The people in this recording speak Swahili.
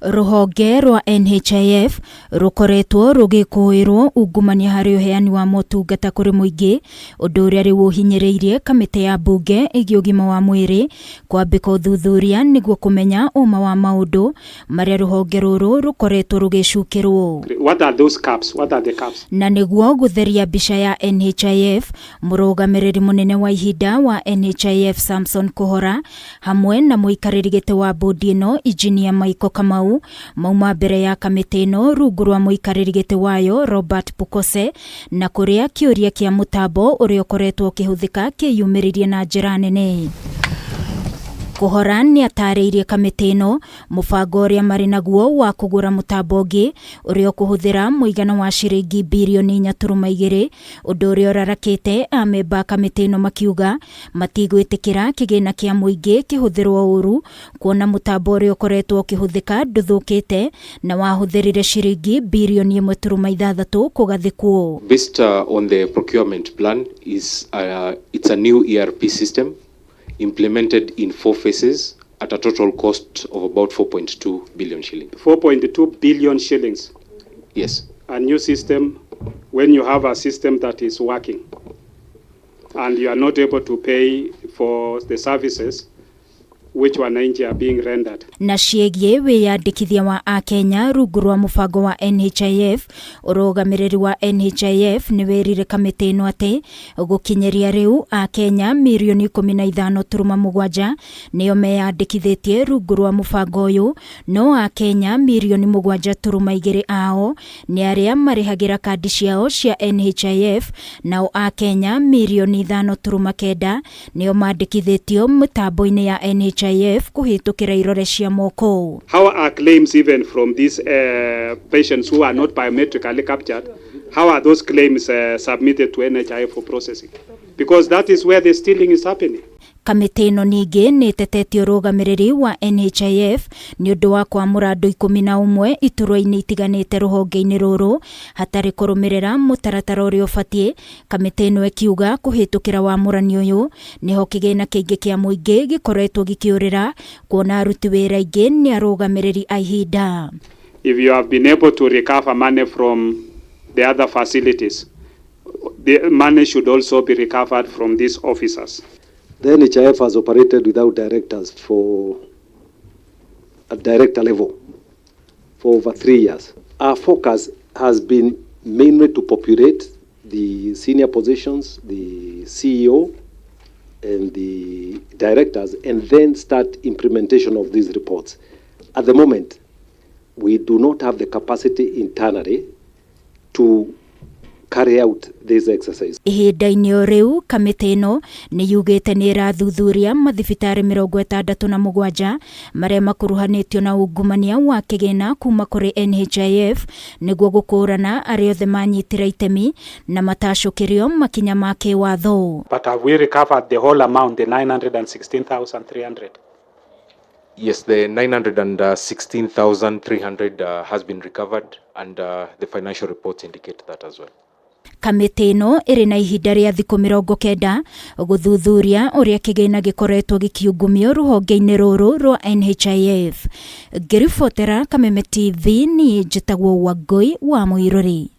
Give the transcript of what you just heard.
Ruhonge rwa NHIF rukoretwo rugikuirwo ungumania hari uheani wa motungata kuri muingi undu uria riu uhinyiriirie kamiti ya bunge igi ugima wa mwiri kwambika uthuthuria niguo kumenya uma wa maundu maria ruhonge ruru rukoretwo rugicukirwo. What are those caps? What are the caps? Na niguo gutheria mbica ya NHIF, murugamiriri munene wa ihinda wa NHIF Samson Kuhora hamwe na muikariri giti wa bodi ino Engineer Maiko Kamau mauma mbere ya kamiti ino rungu rwa muikariri giti wayo Robert PUKOSE na kuria kiuria kia mutambo uria ukoretwo ukihuthika kiyumiririe na njira nene. Kuhora ni atariirie kamiti ino mubango uria mari naguo wa kugura mutambo ungi uria ukuhuthira muigana wa ciringi mbirioni 4.2 undu uria urarakite amemba kamiti ino makiuga matigwitikira kigina kia muingi kihuthirwo uru kuona mutambo uria ukoretwo ukihuthika nduthukite na wahuthirire ciringi mbirioni 1.6 kugathikwo. Based on the procurement plan it's a new ERP system implemented in 4 phases at a total cost of about 4.2 billion shillings. 4.2 billion shillings? Yes. A new system, when you have a system that is working and you are not able to pay for the services which wananchi are being rendered. Na ciegie wiyandikithia wa Akenya rungu rwa mubango wa NHIF, urugamiriri wa NHIF ni werire kamiti ino ati gukinyeria riu Akenya milioni 15.7 niyo meyandikithitie rungu rwa mubango uyu, no Akenya milioni 7.2 ao ni aria marihagira kandi ciao cia NHIF, nao Akenya milioni 5.9 niyo mandikithitio mutambo-ini ya NHIF kuhitukira irore cia moko. How are claims even from these patients who are not biometrically captured? How are those claims submitted to NHIF for processing? Because that is where the stealing is happening. Kamiti ino ningi ni tetetio rugamiriri wa NHIF ni undu wa kwamura andu 11 iturwa-ini itiganite ruhonge-ini ruru hatari kurumirira mutaratara uria ubatie. Kamiti ino ikiuga kuhitukira wamurani uyu niho kigina kiingi kia muingi gikoretwo gikiurira kuona aruti wira ingi ni arugamiriri a ihinda. If you have been able to recover money from the other facilities, the money should also be recovered from these officers. The NHIF has operated without directors at director level for over 3 years. Our focus has been mainly to populate the senior positions, the CEO and the directors, and then start implementation of these reports. At the moment, we do not have the capacity internally to carry out this exercise. Ihinda-ini riu kamiti ino ni yugite ni irathuthuria mathibitari 67 maria makuruhanitio na ungumania wa kigina kuma kuri NHIF niguo gukurana aria othe manyitira itemi na matashukirio makinya ma kiwatho. But have we recovered the whole amount, the 916,300? Yes, the 916,300 has been recovered and the financial reports indicate that as well. Kamiti ino iri na ihinda ria thiku 90 guthuthuria uria kigina gikoretwo gikiungumio ruhonge-ini ruru rwa NHIF. Ngiribotera Kameme TV ni njitagwo Wangui wa Mwiruri.